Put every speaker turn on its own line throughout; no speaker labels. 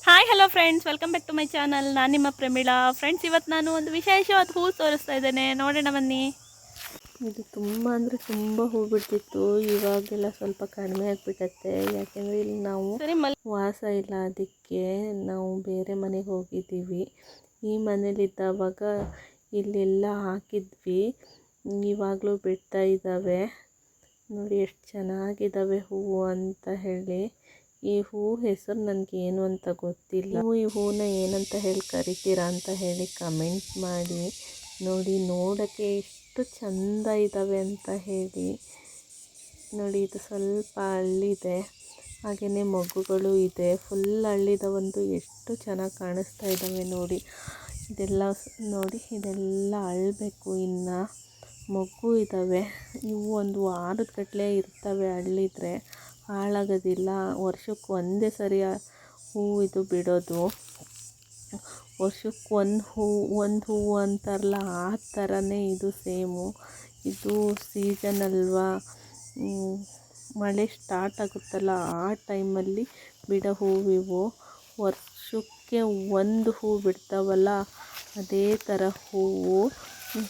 Hi hello friends, welcome back to my channel. ನಾನು ನಿಮ್ಮ Pramila. Friends, ಇವತ್ತು ನಾನು ಒಂದು ವಿಶೇಷವಾದ ಹೂ ತೋರಿಸ್ತಾ ಇದ್ದೇನೆ, ನೋಡೋಣ ಬನ್ನಿ.
ಇದು ತುಂಬ ಅಂದರೆ ತುಂಬ ಹೂ ಬಿಡ್ತಿತ್ತು. ಇವಾಗೆಲ್ಲ ಸ್ವಲ್ಪ ಕಡಿಮೆ ಆಗಿಬಿಟ್ಟತ್ತೆ. ಯಾಕೆಂದರೆ ಇಲ್ಲಿ ನಾವು ವಾಸ ಇಲ್ಲ, ಅದಕ್ಕೆ ನಾವು ಬೇರೆ ಮನೆಗೆ ಹೋಗಿದ್ದೀವಿ. ಈ ಮನೇಲಿದ್ದಾವಾಗ ಇಲ್ಲೆಲ್ಲ ಹಾಕಿದ್ವಿ. ಇವಾಗಲೂ ಬಿಡ್ತಾ ಇದ್ದಾವೆ. ನೋಡಿ ಎಷ್ಟು ಚೆನ್ನಾಗಿದ್ದಾವೆ ಹೂವು ಅಂತ ಹೇಳಿ. ಈ ಹೂ ಹೆಸರು ನನಗೇನು ಅಂತ ಗೊತ್ತಿಲ್ಲ. ನೀವು ಈ ಹೂವನ್ನ ಏನಂತ ಹೇಳಿ ಕರಿತೀರಾ ಅಂತ ಹೇಳಿ ಕಮೆಂಟ್ ಮಾಡಿ. ನೋಡಿ, ನೋಡೋಕ್ಕೆ ಎಷ್ಟು ಚೆಂದ ಇದ್ದಾವೆ ಅಂತ ಹೇಳಿ. ನೋಡಿ, ಇದು ಸ್ವಲ್ಪ ಹಳ್ಳಿದೆ, ಹಾಗೆಯೇ ಮಗುಗಳು ಇದೆ. ಫುಲ್ ಹಳ್ಳಿದವಂತೂ ಎಷ್ಟು ಚೆನ್ನಾಗಿ ಕಾಣಿಸ್ತಾ ಇದ್ದಾವೆ ನೋಡಿ. ಇದೆಲ್ಲ ಅಳ್ಳಬೇಕು. ಇನ್ನು ಮಗು ಇದ್ದಾವೆ. ಇವು ಒಂದು ವಾರದಗಟ್ಟಲೆ ಇರ್ತವೆ, ಹಳ್ಳಿದ್ರೆ ಹಾಳಾಗೋದಿಲ್ಲ. ವರ್ಷಕ್ಕೆ ಒಂದೇ ಸರಿ ಇದು ಬಿಡೋದು. ವರ್ಷಕ್ಕೆ ಒಂದು ಹೂವು ಅಂತಾರಲ್ಲ, ಆ ಥರನೇ ಇದು ಸೇಮು. ಇದು ಸೀಸನ್ ಅಲ್ವಾ, ಮಳೆ ಸ್ಟಾರ್ಟ್ ಆಗುತ್ತಲ್ಲ ಆ ಟೈಮಲ್ಲಿ ಬಿಡೋ ಹೂವಿವು. ವರ್ಷಕ್ಕೆ ಒಂದು ಹೂ ಬಿಡ್ತಾವಲ್ಲ, ಅದೇ ಥರ ಹೂವು.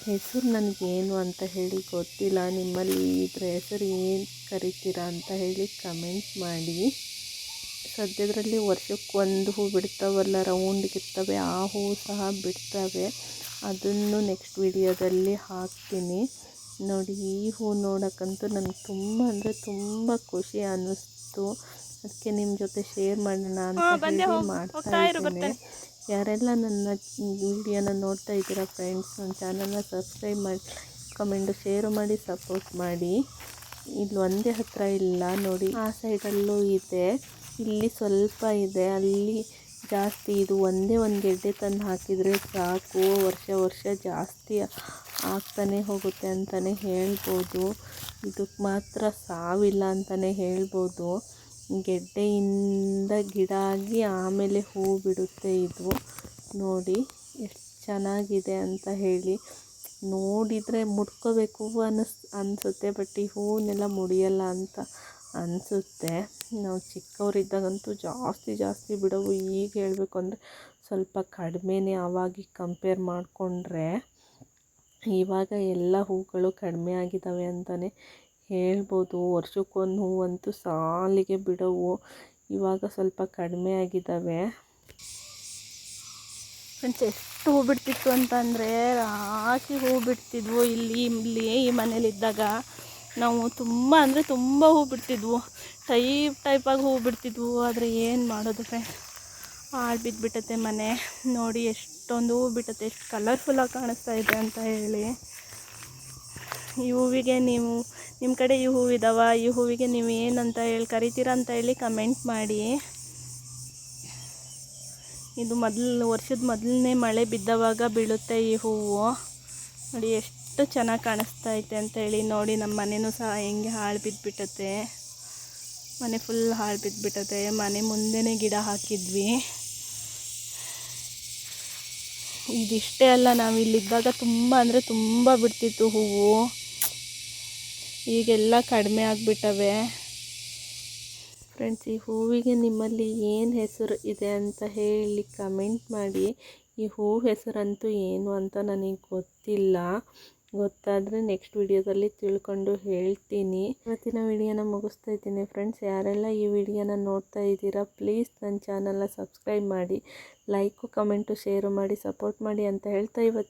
ಹೆಸರು ನನಗೇನು ಅಂತ ಹೇಳಿ ಗೊತ್ತಿಲ್ಲ. ನಿಮ್ಮಲ್ಲಿ ಇದ್ರ ಹೆಸರು ಏನು ಕರಿತೀರಾ ಅಂತ ಹೇಳಿ ಕಮೆಂಟ್ ಮಾಡಿ. ಸದ್ಯದರಲ್ಲಿ ವರ್ಷಕ್ಕೆ ಒಂದು ಹೂ ಬಿಡ್ತಾವಲ್ಲ, ರೌಂಡ್ಗಿರ್ತವೆ, ಆ ಹೂವು ಸಹ ಬಿಡ್ತವೆ. ಅದನ್ನು ನೆಕ್ಸ್ಟ್ ವಿಡಿಯೋದಲ್ಲಿ ಹಾಕ್ತೀನಿ ನೋಡಿ. ಈ ಹೂ ನೋಡೋಕ್ಕಂತೂ ನನಗೆ ತುಂಬ ಅಂದರೆ ತುಂಬ ಖುಷಿ ಅನ್ನಿಸ್ತು. ಅದಕ್ಕೆ ನಿಮ್ಮ ಜೊತೆ ಶೇರ್ ಮಾಡೋಣ ಅಂತ ಹೇಳಿ ಮಾಡ್ತಾ ಇದ್ದೇನೆ. ಯಾರೆಲ್ಲ ನನ್ನ ವಿಡಿಯೋನ ನೋಡ್ತಾ ಇದ್ದೀರಾ ಫ್ರೆಂಡ್ಸ್, ನನ್ನ ಚಾನಲ್ನ ಸಬ್ಸ್ಕ್ರೈಬ್ ಮಾಡಿ, ಕಮೆಂಟು ಶೇರು ಮಾಡಿ, ಸಪೋರ್ಟ್ ಮಾಡಿ. ಇಲ್ಲಿ ಒಂದೇ ಹತ್ರ ಇಲ್ಲ ನೋಡಿ, ಆ ಸೈಡಲ್ಲೂ ಇದೆ, ಇಲ್ಲಿ ಸ್ವಲ್ಪ ಇದೆ, ಅಲ್ಲಿ ಜಾಸ್ತಿ. ಇದು ಒಂದೇ ಒಂದು ಗೆಡ್ಡೆ ತಂದು ಹಾಕಿದರೆ ಸಾಕು, ವರ್ಷ ಜಾಸ್ತಿ ಆಗ್ತಾನೆ ಹೋಗುತ್ತೆ ಅಂತಲೇ ಹೇಳ್ಬೋದು. ಇದಕ್ಕೆ ಮಾತ್ರ ಸಾವಿಲ್ಲ ಅಂತಲೇ ಹೇಳ್ಬೋದು. ಗೆಡ್ಡೆಯಿಂದ ಗಿಡ ಆಗಿ ಆಮೇಲೆ ಹೂ ಬಿಡುತ್ತೆ ಇದು. ನೋಡಿ ಎಷ್ಟು ಚೆನ್ನಾಗಿದೆ ಅಂತ ಹೇಳಿ. ನೋಡಿದರೆ ಮುಡ್ಕೋಬೇಕು ಅನಿಸುತ್ತೆ, ಬಟ್ ಈ ಹೂವನ್ನೆಲ್ಲ ಮುಡಿಯಲ್ಲ ಅಂತ ಅನಿಸುತ್ತೆ. ನಾವು ಚಿಕ್ಕವರಿದ್ದಾಗಂತೂ ಜಾಸ್ತಿ ಬಿಡವು. ಈಗ ಹೇಳಬೇಕು ಅಂದರೆ ಸ್ವಲ್ಪ ಕಡಿಮೆನೇ, ಆವಾಗಿಗೆ ಕಂಪೇರ್ ಮಾಡಿಕೊಂಡ್ರೆ. ಇವಾಗ ಎಲ್ಲ ಹೂಗಳು ಕಡಿಮೆ ಆಗಿದ್ದಾವೆ ಅಂತಲೇ ಹೇಳ್ಬೋದು. ವರ್ಷಕ್ಕೊಂದು ಹೂವಂತೂ ಸಾಲಿಗೆ ಬಿಡವು. ಇವಾಗ ಸ್ವಲ್ಪ ಕಡಿಮೆ ಆಗಿದ್ದಾವೆ.
ಫ್ರೆಂಡ್ಸ್, ಎಷ್ಟು ಹೂ ಬಿಡ್ತಿತ್ತು ಅಂತಂದರೆ ರಾಶಿ ಹೂ ಬಿಡ್ತಿದ್ವು. ಇಲ್ಲಿ ಈ ಮನೇಲಿದ್ದಾಗ ನಾವು ತುಂಬ ಅಂದರೆ ತುಂಬ ಹೂ ಬಿಡ್ತಿದ್ವು. ಟೈಪಾಗಿ ಹೂ ಬಿಡ್ತಿದ್ವು. ಆದರೆ ಏನು ಮಾಡೋದು ಫ್ರೆಂಡ್ಸ್, ಹಾಳು ಬಿದ್ದುಬಿಟ್ಟತೆ ಮನೆ. ನೋಡಿ ಎಷ್ಟೊಂದು ಹೂ ಬಿಟ್ಟತೆ, ಎಷ್ಟು ಕಲರ್ಫುಲ್ಲಾಗಿ ಕಾಣಿಸ್ತಾ ಇದೆ ಅಂತ ಹೇಳಿ. ಈ ಹೂವಿಗೆ ನಿಮ್ಮ ಕಡೆ ಈ ಹೂವಿದಾವ, ಈ ಹೂವಿಗೆ ನೀವು ಏನಂತ ಹೇಳಿ ಕರಿತೀರಾ ಅಂತ ಹೇಳಿ ಕಮೆಂಟ್ ಮಾಡಿ. ಇದು ವರ್ಷದ ಮೊದಲನೇ ಮಳೆ ಬಿದ್ದವಾಗ ಬೀಳುತ್ತೆ ಈ ಹೂವು. ನೋಡಿ ಎಷ್ಟು ಚೆನ್ನಾಗಿ ಕಾಣಿಸ್ತಾ ಐತೆ ಅಂತ ಹೇಳಿ. ನೋಡಿ, ನಮ್ಮ ಮನೆಯೂ ಸಹ ಹೆಂಗೆ ಹಾಳು ಬಿದ್ದುಬಿಟ್ಟತೆ. ಮನೆ ಫುಲ್ ಹಾಳು ಬಿದ್ದುಬಿಟ್ಟತೆ. ಮನೆ ಮುಂದೆನೇ ಗಿಡ ಹಾಕಿದ್ವಿ. ಇದಿಷ್ಟೇ ಅಲ್ಲ, ನಾವು ಇಲ್ಲಿದ್ದಾಗ ತುಂಬ ಅಂದರೆ ತುಂಬ ಬಿಡ್ತಿತ್ತು ಹೂವು. ಈಗೆಲ್ಲ ಕಡಿಮೆ ಆಗಿಬಿಟ್ಟವೆ. ಫ್ರೆಂಡ್ಸ್, ಈ ಹೂವಿಗೆ ನಿಮ್ಮಲ್ಲಿ ಏನು ಹೆಸರು ಇದೆ ಅಂತ ಹೇಳಿ ಕಮೆಂಟ್ ಮಾಡಿ. ಈ ಹೂವು ಹೆಸರಂತೂ ಏನು ಅಂತ ನನಗೆ ಗೊತ್ತಿಲ್ಲ. ಗೊತ್ತಾದರೆ ನೆಕ್ಸ್ಟ್ ವಿಡಿಯೋದಲ್ಲಿ ತಿಳ್ಕೊಂಡು ಹೇಳ್ತೀನಿ. ಇವತ್ತಿನ ವಿಡಿಯೋನ ಮುಗಿಸ್ತಾ ಇದ್ದೀನಿ ಫ್ರೆಂಡ್ಸ್. ಯಾರೆಲ್ಲ ಈ ವಿಡಿಯೋನ ನೋಡ್ತಾ ಇದ್ದೀರಾ, ಪ್ಲೀಸ್ ನನ್ನ ಚಾನಲ್ನ ಸಬ್ಸ್ಕ್ರೈಬ್ ಮಾಡಿ, ಲೈಕು ಕಮೆಂಟು ಶೇರು ಮಾಡಿ, ಸಪೋರ್ಟ್ ಮಾಡಿ ಅಂತ ಹೇಳ್ತಾ ಇವತ್ತು